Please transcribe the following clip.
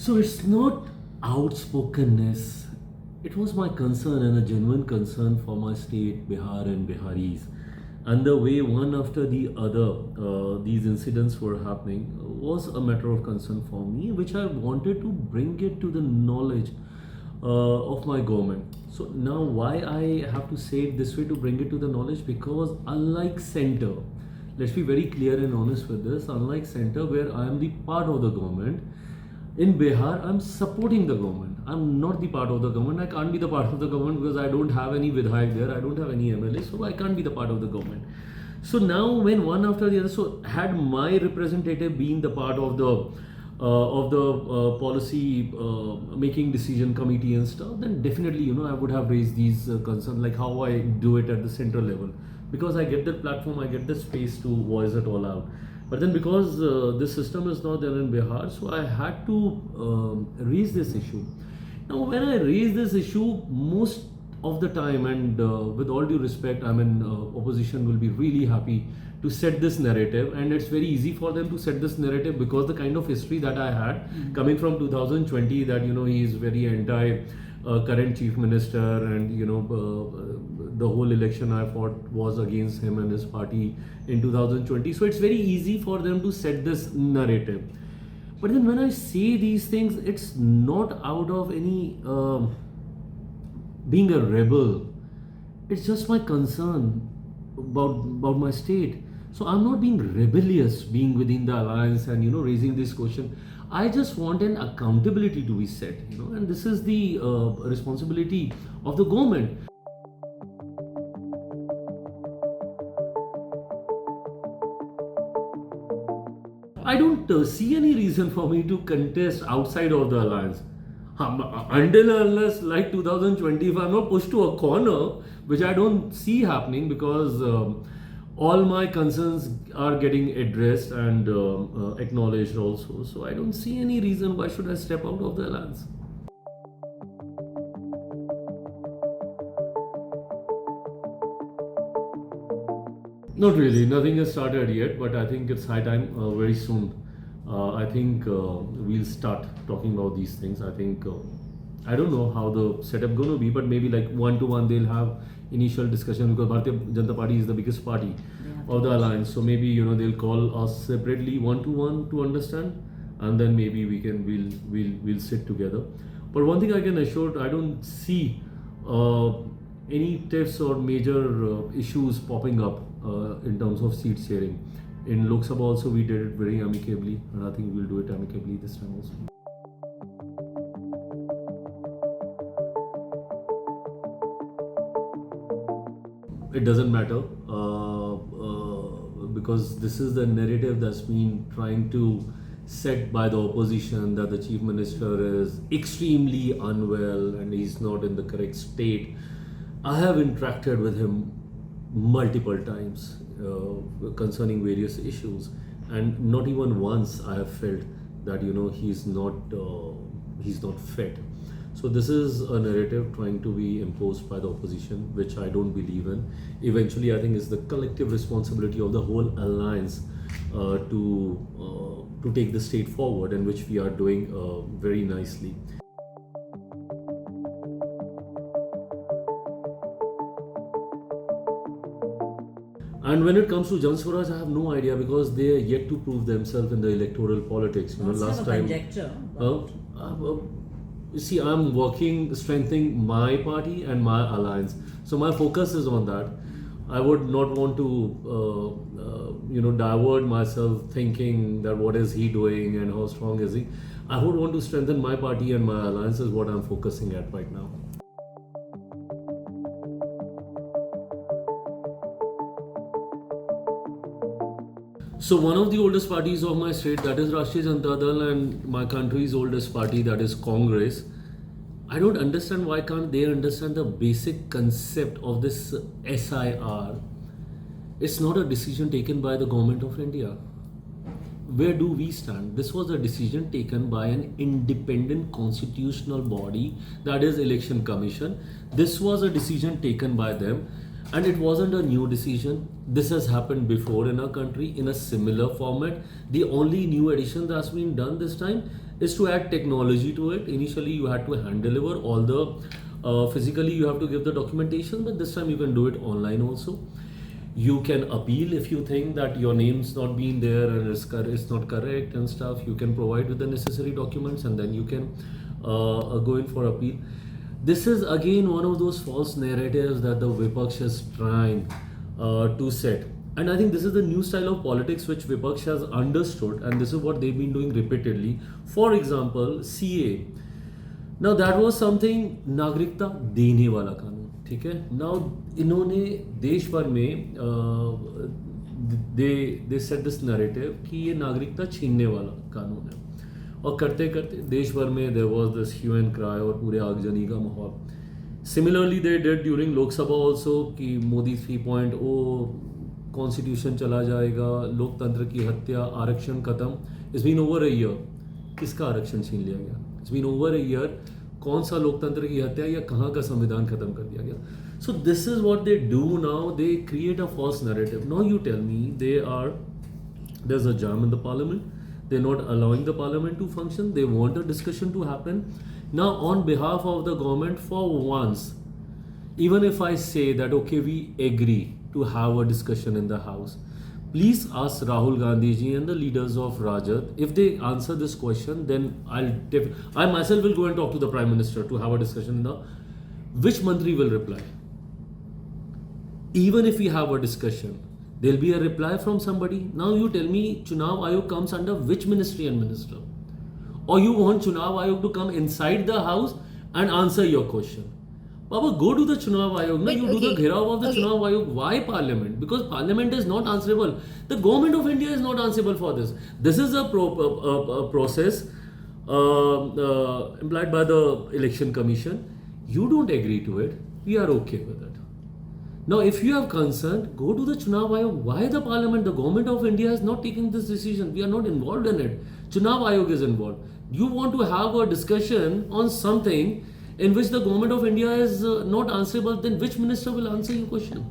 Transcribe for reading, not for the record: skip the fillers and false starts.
So it's not outspokenness. It was my concern and a genuine concern for my state, Bihar and Biharis. And the way one after the other these incidents were happening was a matter of concern for me, which I wanted to bring it to the knowledge of my government. So now why I have to say it this way to bring it to the knowledge, because unlike center, let's be very clear and honest with this, unlike center where I am the part of the government, in Bihar I'm supporting the government. I'm not the part of the government. I can't be the part of the government because I don't have any Vidhayak there. I don't have any MLA, so I can't be the part of the government. So now when one after the other, so had my representative been the part of the policy making decision committee and stuff, then definitely I would have raised these concerns, like how I do it at the central level, because I get that platform, I get the space to voice it all out. But then because this system is not there in Bihar, so I had to raise this issue. Now when I raise this issue, most of the time, and with all due respect, I mean opposition will be really happy to set this narrative, and it's very easy for them to set this narrative because the kind of history that I had coming from 2020, that he is very anti current chief minister, and the whole election I fought was against him and his party in 2020. So it's very easy for them to set this narrative. But then when I say these things, it's not out of any being a rebel. It's just my concern about my state. So I'm not being rebellious being within the alliance and raising this question. I just want an accountability to be set, and this is the responsibility of the government. I don't see any reason for me to contest outside of the alliance. Until unless, like 2020, if I'm not pushed to a corner, which I don't see happening, because all my concerns are getting addressed and acknowledged also. So I don't see any reason why should I step out of the alliance. Not really, nothing has started yet, but I think it's high time very soon. I think we'll start talking about these things. I think I don't know how the setup going to be, but maybe like one-to-one they'll have initial discussion, because Bharatiya Janata Party is the biggest party of the alliance. So maybe they'll call us separately one-to-one to understand, and then maybe we'll sit together. But one thing I can assure, I don't see any tiffs or major issues popping up in terms of seat sharing. In Lok Sabha also we did it very amicably, and I think we'll do it amicably this time also. It doesn't matter because this is the narrative that's been trying to set by the opposition, that the chief minister is extremely unwell and he's not in the correct state. I have interacted with him multiple times concerning various issues, and not even once I have felt that he's not fit. So this is a narrative trying to be imposed by the opposition, which I don't believe in. Eventually, I think it's the collective responsibility of the whole alliance to take the state forward, and which we are doing very nicely. And when it comes to Jan Swaraj, I have no idea, because they are yet to prove themselves in the electoral politics. Last time. See, I'm strengthening my party and my alliance. So my focus is on that. I would not want to, divert myself thinking that what is he doing and how strong is he. I would want to strengthen my party and my alliance is what I'm focusing at right now. So one of the oldest parties of my state, that is Rashtriya Janata Dal, and my country's oldest party, that is Congress. I don't understand why can't they understand the basic concept of this SIR. It's not a decision taken by the government of India. Where do we stand? This was a decision taken by an independent constitutional body, that is Election Commission. This was a decision taken by them. And it wasn't a new decision. This has happened before in our country in a similar format. The only new addition that's been done this time is to add technology to it. Initially, you had to hand deliver all the physically you have to give the documentation, but this time you can do it online also. You can appeal if you think that your name's not been there and it's not correct and stuff. You can provide with the necessary documents and then you can go in for appeal. This is again one of those false narratives that the Vipaksh is trying to set. And I think this is the new style of politics which Vipaksh has understood, and this is what they've been doing repeatedly. For example, CA. Now that was something नागरिकता देने वाला कानून, ठीक है. Now इन्होंने देश भर में they set this narrative कि ये नागरिकता छीनने वाला कानून है, और करते करते देश भर में there was this hue and cry और पूरे आगजनी का माहौल. Similarly they did during Lok Sabha also कि मोदी 3.0 कॉन्स्टिट्यूशन चला जाएगा, लोकतंत्र की हत्या, आरक्षण खत्म. It's been over a year. किसका आरक्षण छीन लिया गया? It's been over a year. कौन सा लोकतंत्र की हत्या या कहाँ का संविधान खत्म कर दिया गया? So this is what they do now. They create a false narrative. Now you tell me there's a jam in the parliament. They're not allowing the parliament to function. They want a discussion to happen. Now on behalf of the government, for once, even if I say that okay, we agree to have a discussion in the house, please ask Rahul Gandhi ji and the leaders of Rajat. If they answer this question, then I myself will go and talk to the Prime Minister to have a discussion in the. Which Mantri will reply? Even if we have a discussion, there'll be a reply from somebody. Now you tell me, Chunav Ayog comes under which ministry and minister? Or you want Chunav Ayog to come inside the house and answer your question? Baba, go to the Chunav Ayog. No, you do the gherav of the Chunav Ayog. Why Parliament? Because Parliament is not answerable. The government of India is not answerable for this. This is a process implied by the Election Commission. You don't agree to it. We are okay with it. Now, if you have concern, go to the Chunav Ayog. Why the Parliament? The government of India is not taking this decision. We are not involved in it. Chunav Ayog is involved. You want to have a discussion on something in which the government of India is not answerable, then which minister will answer your question?